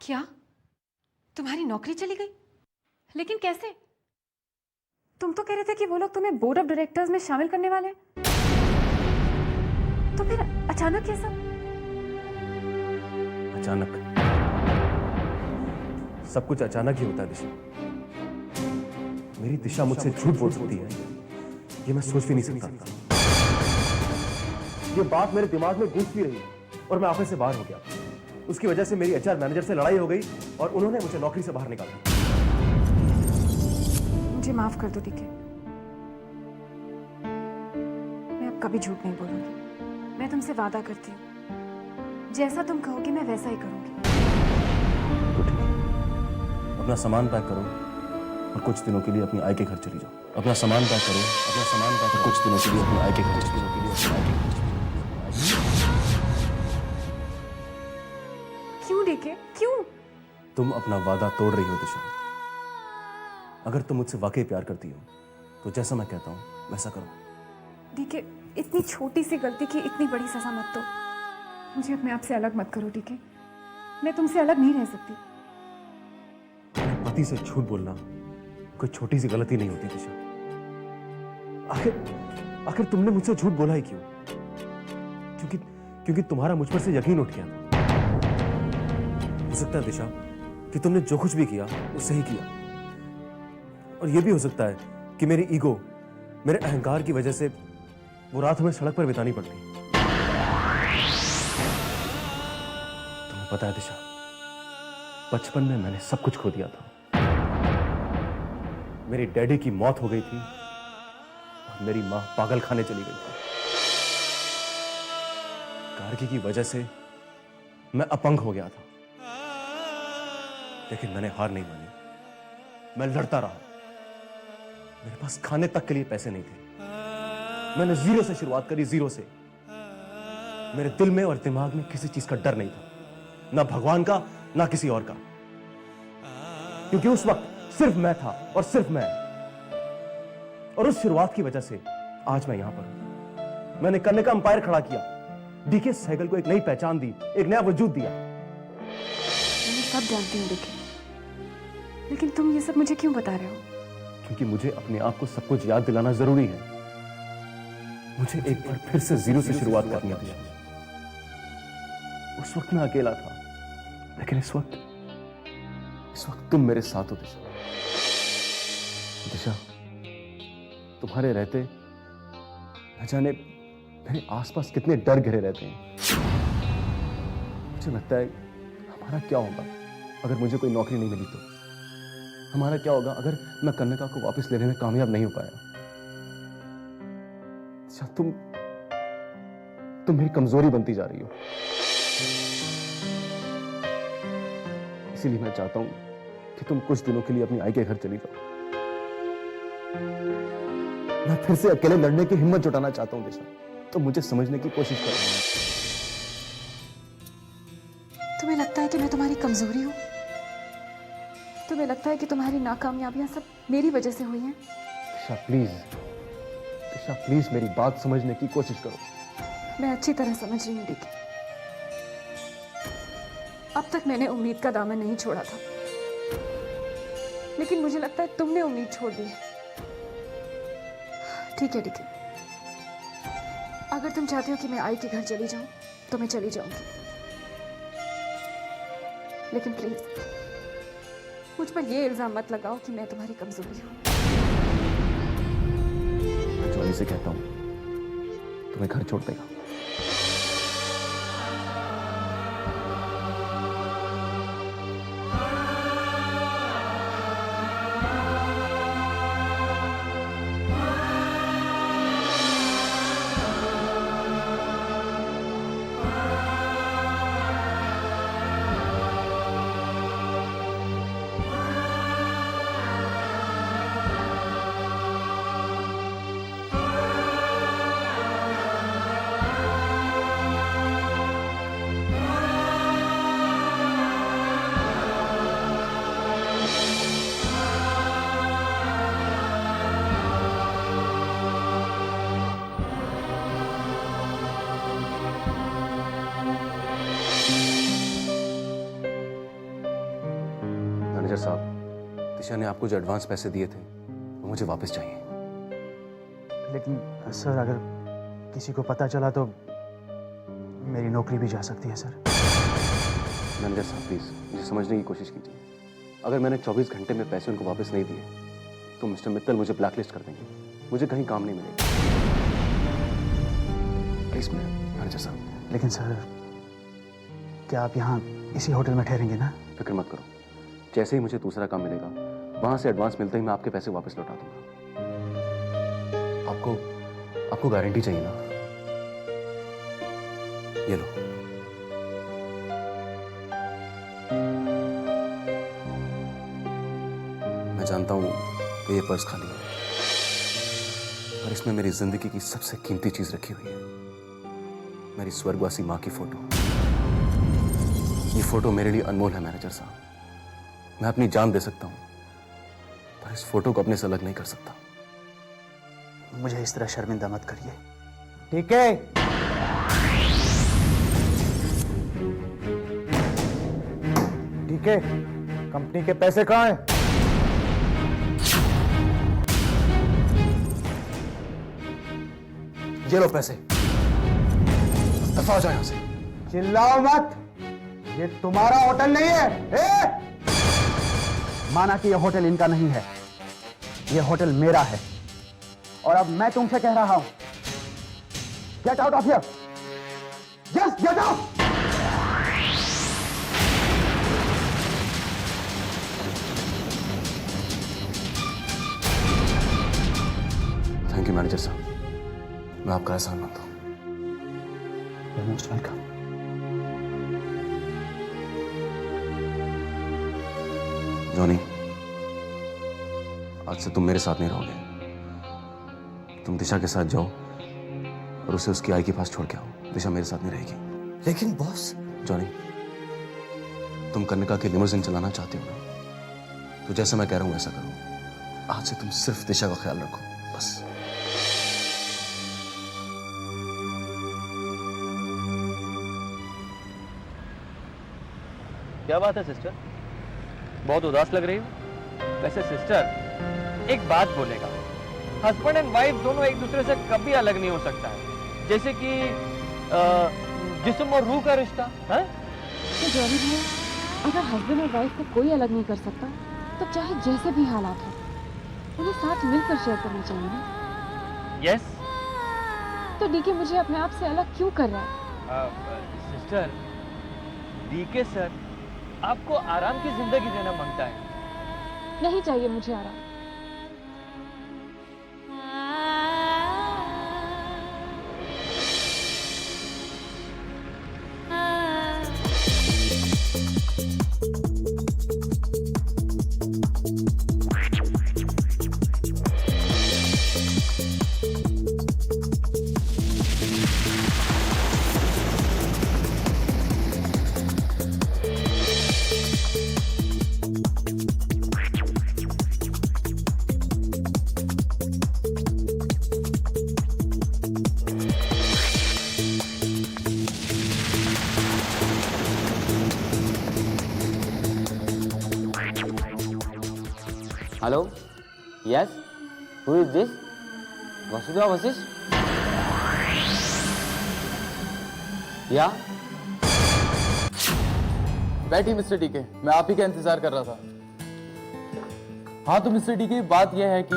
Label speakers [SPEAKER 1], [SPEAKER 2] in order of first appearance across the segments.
[SPEAKER 1] क्या? तुम्हारी नौकरी चली गई? लेकिन कैसे?
[SPEAKER 2] तुम तो कह रहे थे कि वो लोग तुम्हें बोर्ड ऑफ डायरेक्टर्स में शामिल करने वाले हैं, तो फिर अचानक कैसा?
[SPEAKER 3] अचानक सब कुछ अचानक ही होता है दिशा। मेरी दिशा मुझसे झूठ बोल सकती है, ये मैं सोच भी नहीं सकता था। ये बात मेरे दिमाग में गूंजती रही और मैं ऑफिस से बाहर हो गया। उसकी वजह से मेरी एचआर मैनेजर से लड़ाई हो गई और उन्होंने मुझे नौकरी से बाहर निकाला।
[SPEAKER 2] मुझे माफ कर दो डीके, मैं अब कभी झूठ नहीं बोलूंगी। मैं तुमसे वादा करती हूँ, जैसा तुम कहोगी मैं वैसा ही करूंगी।
[SPEAKER 3] तो ठीक है, अपना सामान पैक करो और कुछ दिनों के लिए अपनी आई के घर चली जाओ। अपना सामान पैक करो, अपना सामान पैक करो, कुछ दिनों के लिए अपनी आई के घर चली जाओ।
[SPEAKER 2] क्यों डीके, क्यों?
[SPEAKER 3] तुम अपना वादा तोड़ रही हो दिशा। अगर तुम मुझसे वाकई प्यार करती हो तो जैसा मैं कहता हूं वैसा करो।
[SPEAKER 2] डीके, इतनी छोटी सी गलती की इतनी बड़ी सजा मत दो। मुझे अपने आप से अलग मत करो डीके, मैं तुमसे अलग नहीं रह सकती।
[SPEAKER 3] पति से झूठ बोलना कोई छोटी सी गलती नहीं होती दिशा। आखिर तुमने मुझसे झूठ बोला ही क्यों? क्योंकि तुम्हारा मुझ पर से यकीन उठ गया था। हो सकता है दिशा कि तुमने जो कुछ भी किया वो सही किया, और यह भी हो सकता है कि मेरी ईगो, मेरे अहंकार की वजह से वो रात हमें सड़क पर बितानी पड़ गई। तुम्हें पता है दिशा, बचपन में मैंने सब कुछ खो दिया था। मेरी डैडी की मौत हो गई थी और मेरी मां पागल खाने चली गई थी। कार्की की वजह से मैं अपंग हो गया था, लेकिन मैंने हार नहीं मानी। मैं लड़ता रहा। मेरे पास खाने तक के लिए पैसे नहीं थे। मैंने जीरो से शुरुआत करी, जीरो से। मेरे दिल में और दिमाग में किसी चीज का डर नहीं था, ना भगवान का ना किसी और का, क्योंकि उस वक्त सिर्फ मैं था और सिर्फ मैं। और उस शुरुआत की वजह से आज मैं यहां पर हूं। मैंने करने का अंपायर खड़ा किया, डीके सहगल को एक नई पहचान दी, एक नया वजूद दिया।
[SPEAKER 2] मैं सब जानती हूँ डीके, लेकिन तुम ये सब मुझे क्यों बता रहे हो?
[SPEAKER 3] क्योंकि मुझे अपने आप को सब कुछ याद दिलाना जरूरी है। मुझे एक बार फिर से जीरो से शुरुआत करनी थी। उस वक्त मैं अकेला था, लेकिन इस वक्त तुम मेरे साथ हो दिशा। दिशा, तुम्हारे रहते न जाने मेरे आसपास कितने डर घिरे रहते हैं। मुझे लगता है हमारा क्या होगा अगर मुझे कोई नौकरी नहीं मिली तो? हमारा क्या होगा अगर मैं कन्निका को वापस लेने में कामयाब नहीं हो पाया? अच्छा, तुम मेरी कमजोरी बनती जा रही हो। इसीलिए मैं चाहता हूं कि तुम कुछ दिनों के लिए अपनी आई के घर चली जाओ। मैं फिर से अकेले लड़ने की हिम्मत जुटाना चाहता हूं दिशा। तो मुझे समझने की कोशिश करो।
[SPEAKER 2] तुम्हें लगता है कि मैं तुम्हारी कमजोरी हूं? तुम्हें लगता है कि तुम्हारी नाकामयाबियां सब मेरी वजह से हुई हैं?
[SPEAKER 3] दिशा प्लीज मेरी बात समझने की कोशिश करो।
[SPEAKER 2] मैं अच्छी तरह समझ रही हूं डीके। अब तक मैंने उम्मीद का दामन नहीं छोड़ा था, लेकिन मुझे लगता है तुमने उम्मीद छोड़ दी है। ठीक है डीके, अगर तुम चाहती हो कि मैं आई के घर चली जाऊं तो मैं चली जाऊंगी, लेकिन प्लीज मुझ पर यह इल्जाम मत लगाओ कि मैं तुम्हारी कमजोरी हूं।
[SPEAKER 3] मैं जॉली से कहता हूं तुम्हें घर छोड़ देगा। मैनेजर साहब, दिशा ने आपको जो एडवांस पैसे दिए थे वो मुझे वापस चाहिए।
[SPEAKER 4] लेकिन सर अगर किसी को पता चला तो मेरी नौकरी भी जा सकती है सर।
[SPEAKER 3] मैनेजर साहब प्लीज मुझे समझने की कोशिश कीजिए। अगर मैंने 24 घंटे में पैसे उनको वापस नहीं दिए तो मिस्टर मित्तल मुझे ब्लैकलिस्ट कर देंगे, मुझे कहीं काम नहीं मिलेगा। प्लीज मैनेजर साहब।
[SPEAKER 4] लेकिन सर क्या आप यहाँ इसी होटल में ठहरेंगे ना?
[SPEAKER 3] फिक्र मत करो, जैसे ही मुझे दूसरा काम मिलेगा वहां से एडवांस मिलते ही मैं आपके पैसे वापस लौटा दूंगा। आपको गारंटी चाहिए ना? ये लो। मैं जानता हूं कि ये पर्स खाली है, पर इसमें मेरी जिंदगी की सबसे कीमती चीज रखी हुई है, मेरी स्वर्गवासी मां की फोटो। ये फोटो मेरे लिए अनमोल है मैनेजर साहब। मैं अपनी जान दे सकता हूं, पर इस फोटो को अपने से अलग नहीं कर सकता।
[SPEAKER 4] मुझे इस तरह शर्मिंदा मत करिए, ठीक है? ठीक है, कंपनी के पैसे कहां हैं?
[SPEAKER 3] ये लो पैसे, दफा हो जाओ यहां से।
[SPEAKER 4] चिल्लाओ मत, ये तुम्हारा होटल नहीं है। माना कि ये होटल इनका नहीं है, ये होटल मेरा है और अब मैं तुमसे कह रहा हूं, get out of here. Yes, get out.
[SPEAKER 3] Thank you manager साहब, मैं आपका एहसान मानता हूं।
[SPEAKER 4] Most welcome.
[SPEAKER 3] जॉनी, आज से तुम मेरे साथ नहीं रहोगे। तुम दिशा के साथ जाओ और उसे उसकी आई के पास छोड़ के आओ। दिशा मेरे साथ नहीं रहेगी।
[SPEAKER 5] लेकिन बॉस।
[SPEAKER 3] जॉनी, तुम कनिका की लिमोजिन चलाना चाहते हो ना, तो जैसा मैं कह रहा हूं वैसा करो। आज से तुम सिर्फ दिशा का ख्याल रखो, बस।
[SPEAKER 6] क्या बात है सिस्टर, बहुत उदास लग रही हो। वैसे सिस्टर, एक बात बोलेगा, हस्बैंड एंड वाइफ दोनों एक दूसरे से कभी अलग नहीं हो सकता है, जैसे कि जिस्म और रूह का रिश्ता है।
[SPEAKER 7] तो जॉनी भैया, अगर हस्बैंड और वाइफ को कोई अलग नहीं कर सकता तो चाहे जैसे भी हालात हो उन्हें साथ मिलकर शेयर करना चाहिए ना।
[SPEAKER 6] यस।
[SPEAKER 7] तो डीके मुझे अपने आप से अलग क्यों कर रहा है?
[SPEAKER 6] सिस्टर, डीके सर आपको आराम की जिंदगी देना मांगता है।
[SPEAKER 7] नहीं चाहिए मुझे आराम।
[SPEAKER 5] Hello, yes, who is this? Vasudha Vashishtha? या
[SPEAKER 8] बैठी मिस्टर डीके, मैं आप ही का इंतजार कर रहा था। हाँ तो मिस्टर डीके, बात यह है कि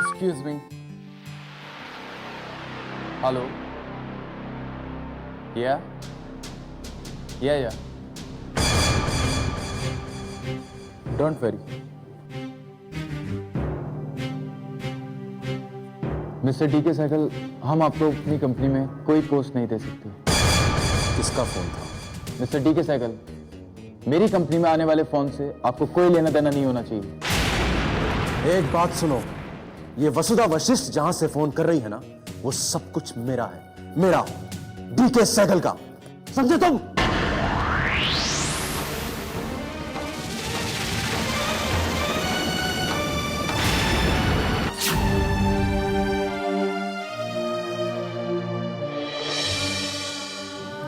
[SPEAKER 8] excuse me, hello, yeah don't worry mister DK cycle, हम आपको अपनी कंपनी में कोई पोस्ट नहीं दे सकते।
[SPEAKER 3] किसका फोन था?
[SPEAKER 8] मिस्टर डीके साइकिल, मेरी कंपनी में आने वाले फोन से आपको कोई लेना देना नहीं होना चाहिए।
[SPEAKER 3] एक बात सुनो, ये वसुधा वशिष्ठ जहां से फोन कर रही है ना, वो सब कुछ मेरा है, मेरा डीके सहगल का, समझे तुम?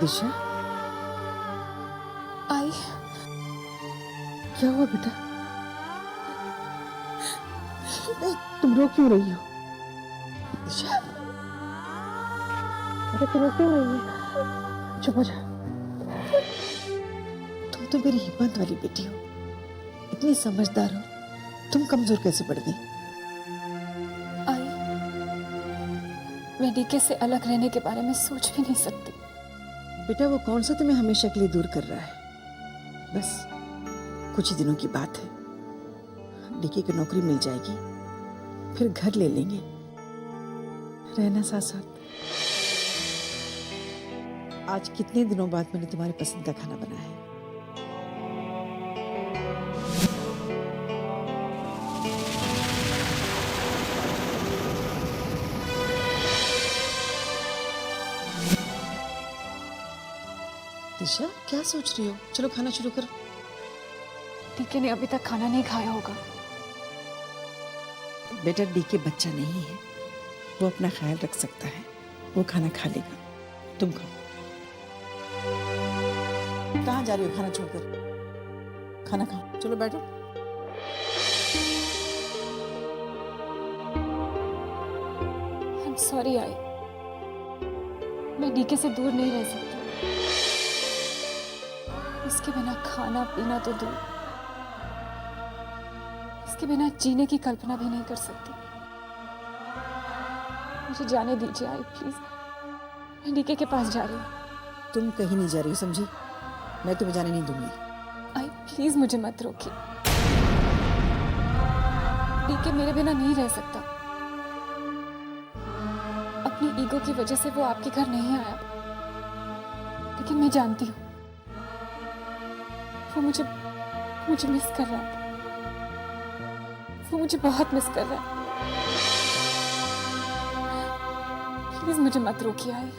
[SPEAKER 7] दिशा आई,
[SPEAKER 9] क्या हुआ बेटा? तुम रो क्यों रही हो? दिशा, अरे तुम रो क्यों रही हो? चुप हो जा। तुम तो मेरी हिम्मत वाली बेटी हो, इतनी समझदार हो, तुम कमजोर कैसे पड़ गई?
[SPEAKER 2] आई, मैं डीके से अलग रहने के बारे में सोच भी नहीं सकती।
[SPEAKER 9] बेटा वो कौन सा तुम्हें हमेशा के लिए दूर कर रहा है? बस कुछ ही दिनों की बात है, डीके की नौकरी मिल जाएगी, फिर घर ले लेंगे, रहना साथ साथ। आज कितने दिनों बाद मैंने तुम्हारे पसंद का खाना बनाया है। दिशा, क्या सोच रही हो? चलो खाना शुरू करो।
[SPEAKER 2] डीके ने अभी तक खाना नहीं खाया होगा।
[SPEAKER 9] बेटा डीके बच्चा नहीं है, वो अपना ख्याल रख सकता है, वो खाना खा लेगा। तुम खाओ। कहाँ जा रही हो खाना छोड़कर? खाना खाओ, चलो बैठो।
[SPEAKER 2] I'm sorry आई, मैं डीके से दूर नहीं रह सकती। इसके बिना खाना पीना तो दूर, इसके बिना जीने की कल्पना भी नहीं कर सकती। मुझे जाने दीजिए आई, प्लीज। मैं डीके के पास जा रही हूँ।
[SPEAKER 9] तुम कहीं नहीं जा रही हो, समझी? मैं तुम्हें जाने नहीं दूंगी।
[SPEAKER 2] आई प्लीज मुझे मत रोकिए। डीके मेरे बिना नहीं रह सकता। अपनी ईगो की वजह से वो आपके घर नहीं आया, लेकिन मैं जानती हूँ वो मुझे मिस कर रहा था। वो मुझे बहुत मिस कर रहा है। प्लीज मुझे मत रोकिए आई,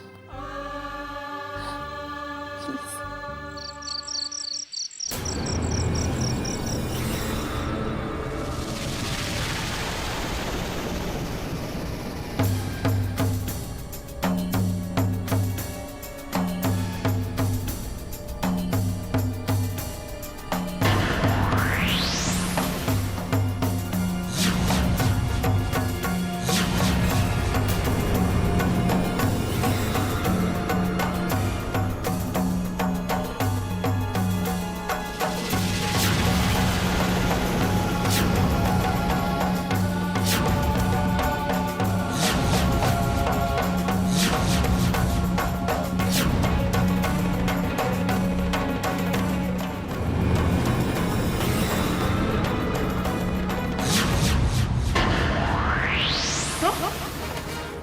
[SPEAKER 2] प्लीज।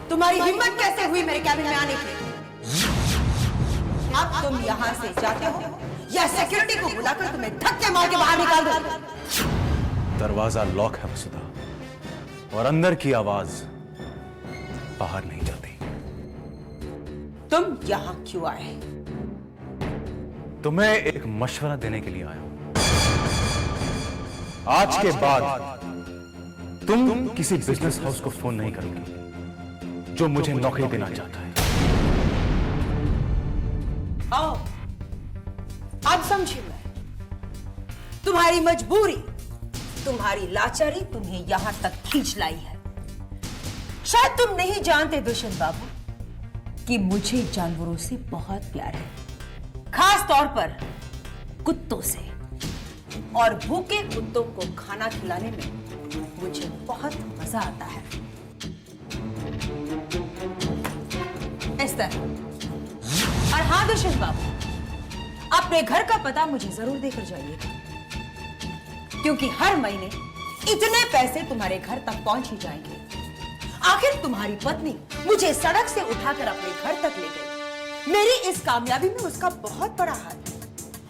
[SPEAKER 10] तुम्हारी हिम्मत कैसे हुई मेरे कैबिन में आने की? अब तुम यहाँ से जाते हो या सिक्योरिटी को बुलाकर तुम्हें धक्के मार के बाहर निकाल दो?
[SPEAKER 3] दरवाजा लॉक है वसुधा, और अंदर की आवाज बाहर नहीं जाती।
[SPEAKER 10] तुम यहाँ क्यों आए?
[SPEAKER 3] तुम्हें एक मशवरा देने के लिए आया हूं। आज के बाद तुम किसी बिजनेस हाउस को फोन नहीं करोगी जो मुझे नौकरी देना चाहता है।
[SPEAKER 10] आओ, अब समझी मैं। तुम्हारी मजबूरी, तुम्हारी लाचारी तुम्हें यहां तक खींच लाई है। शायद तुम नहीं जानते दुष्यंत बाबू कि मुझे जानवरों से बहुत प्यार है, खास तौर पर कुत्तों से। और भूखे कुत्तों को खाना खिलाने में मुझे बहुत मजा आता है। इस तरह। और हाँ दुष्यंत बाबू, अपने घर का पता मुझे जरूर देकर जाइएगा, क्योंकि हर महीने इतने पैसे तुम्हारे घर तक पहुंच ही जाएंगे। आखिर तुम्हारी पत्नी मुझे सड़क से उठाकर अपने घर तक ले गई। मेरी इस कामयाबी में उसका बहुत बड़ा हाथ है।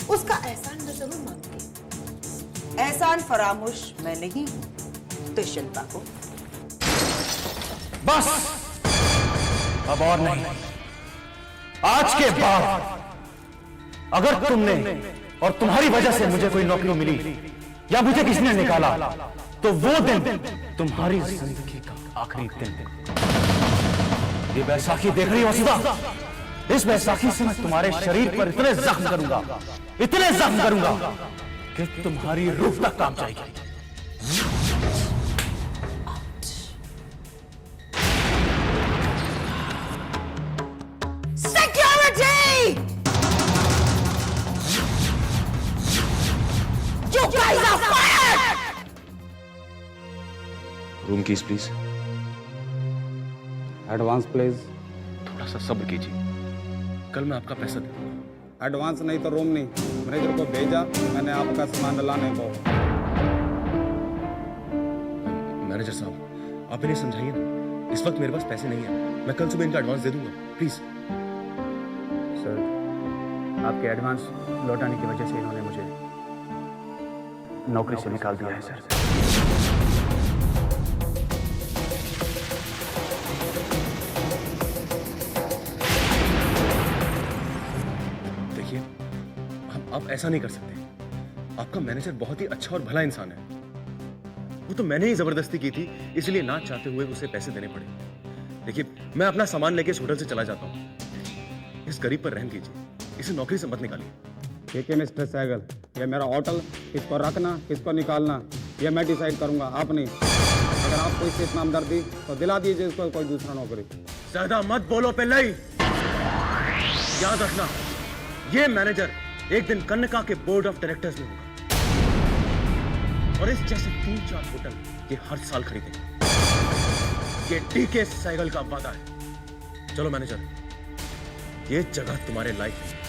[SPEAKER 10] उसका एहसान मैं जरूर मांगती। एहसान फरामोश मैं नहीं हूं दुष्यंत बाबू।
[SPEAKER 3] बस, अब और नहीं। आज के बाद अगर तुमने और तुम्हारी वजह से मुझे कोई नौकरी मिली या मुझे किसी ने निकाला, तो वो दिन तुम्हारी जिंदगी का आखिरी दिन। ये बैसाखी देख रही हो वसुधा? इस बैसाखी से मैं तुम्हारे शरीर पर इतने जख्म करूंगा कि तुम्हारी रूह तक काम जाएगी।
[SPEAKER 10] Security! You guys are fired!
[SPEAKER 3] Room keys please.
[SPEAKER 11] Advance please.
[SPEAKER 3] थोड़ा सा सब्र कीजिए, कल मैं आपका पैसा दे दूंगा।
[SPEAKER 11] एडवांस नहीं तो रूम नहीं। मैनेजर को भेजा मैंने आपका सामान लाने को।
[SPEAKER 3] मैनेजर साहब, आप इन्हें समझाइए ना, इस वक्त मेरे पास पैसे नहीं है। मैं कल सुबह इनका एडवांस दे दूंगा, प्लीज।
[SPEAKER 4] सर, आपके एडवांस लौटाने की वजह से इन्होंने मुझे नौकरी से निकाल दिया है सर।
[SPEAKER 3] देखिए, आप ऐसा नहीं कर सकते। आपका मैनेजर बहुत ही अच्छा और भला इंसान है। वो तो मैंने ही जबरदस्ती की थी, इसलिए ना चाहते हुए उसे पैसे देने पड़े। देखिए, मैं अपना सामान लेके इस होटल से चला जाता हूँ। इस गरीब पर रहम कीजिए, इसे नौकरी से मत निकालिए।
[SPEAKER 11] ठीक है मिस्टर सहगल, ये मेरा होटल, किसको रखना किसको निकालना ये मैं डिसाइड करूंगा, आप नहीं। अगर आपको इससे इतना हमदर्दी तो दिला दीजिए इसको कोई दूसरा नौकरी।
[SPEAKER 3] ज्यादा मत बोलो पिल्लई। याद रखना, ये मैनेजर एक दिन कन्नका के बोर्ड ऑफ डायरेक्टर्स में होगा और इस जैसे 3-4 होटल ये हर साल खरीदेंगे। ये डीके सहगल का वादा है। चलो मैनेजर, ये जगह तुम्हारे लायक है।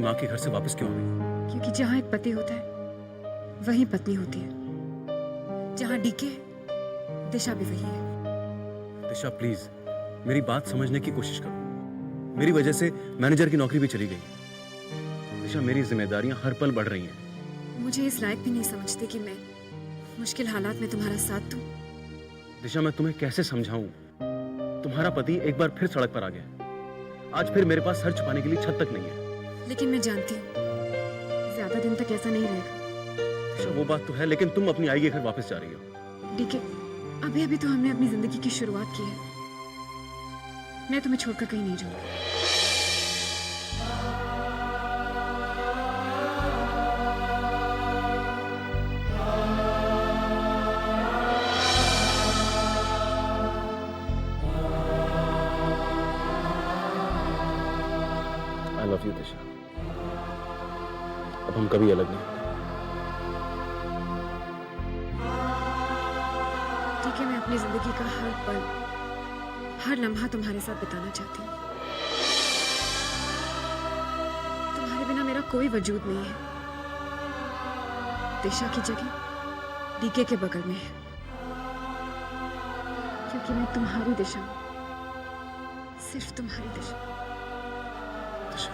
[SPEAKER 3] माँ के घर से वापस क्यों आ गई?
[SPEAKER 2] क्योंकि जहाँ एक पति होता है वहीं पत्नी होती है। जहाँ डीके दिशा भी वही है।
[SPEAKER 3] दिशा प्लीज, मेरी बात समझने की कोशिश करो। मेरी वजह से मैनेजर की नौकरी भी चली गई। दिशा, मेरी जिम्मेदारियां हर पल बढ़ रही हैं।
[SPEAKER 2] मुझे इस लायक भी नहीं समझते कि मैं मुश्किल हालात में तुम्हारा साथ दूं।
[SPEAKER 3] दिशा, मैं तुम्हें कैसे समझाऊं? तुम्हारा पति एक बार फिर सड़क पर आ गया। आज फिर मेरे पास सर छुपाने के लिए छत तक नहीं है।
[SPEAKER 2] लेकिन मैं जानती हूँ ज्यादा दिन तक ऐसा नहीं रहेगा।
[SPEAKER 3] दिशा, वो बात तो है, लेकिन तुम अपनी आई के घर वापस जा रही हो।
[SPEAKER 2] डीके, अभी अभी तो हमने अपनी जिंदगी की शुरुआत की है। मैं तुम्हें छोड़कर कहीं नहीं जाऊंगी।
[SPEAKER 3] I love you, दिशा। अब हम कभी अलग नहीं होंगे।
[SPEAKER 2] ठीक है, मैं अपनी जिंदगी का हर पल, हर लम्हा तुम्हारे साथ बिताना चाहती हूँ। तुम्हारे बिना मेरा कोई वजूद नहीं है। दिशा की जगह डीके के बगल में है, क्योंकि मैं तुम्हारी दिशा हूँ, सिर्फ तुम्हारी दिशा।
[SPEAKER 3] दिशा,